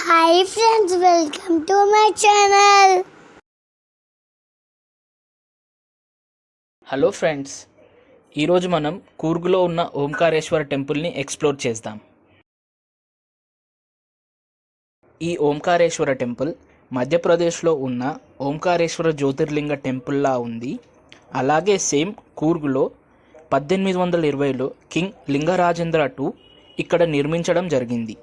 Hi friends, welcome to my channel. Hello friends, ఈరోజు మనం కూర్గ్లో ఉన్న ఓంకారేశ్వర టెంపుల్ని ఎక్స్ప్లోర్ చేద్దాం. ఈ ఓంకారేశ్వర టెంపుల్ మధ్యప్రదేశ్లో ఉన్న ఓంకారేశ్వర జ్యోతిర్లింగ టెంపుల్లా ఉంది. అలాగే సేమ్ కూర్గ్లో 1820లో కింగ్ లింగరాజేంద్ర II ఇక్కడ నిర్మించడం జరిగింది.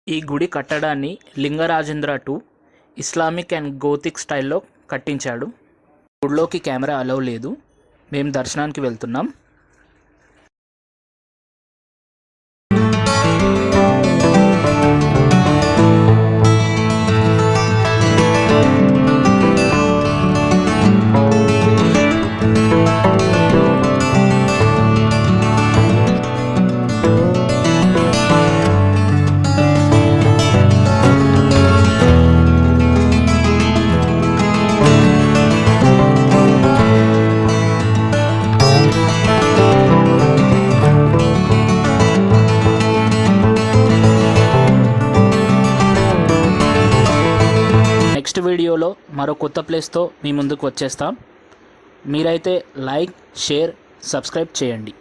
ఈ గుడి కట్టడాన్ని లింగరాజేంద్ర II ఇస్లామిక్ అండ్ గోతిక్ స్టైల్లో కట్టించాడు. గుడిలోకి కెమెరా అలౌ లేదు. మేము దర్శనానికి వెళ్తున్నాం. నెక్స్ట్ వీడియోలో మరో కొత్త ప్లేస్తో మీ ముందుకు వచ్చేస్తాం. మీరైతే లైక్, షేర్, సబ్స్క్రైబ్ చేయండి.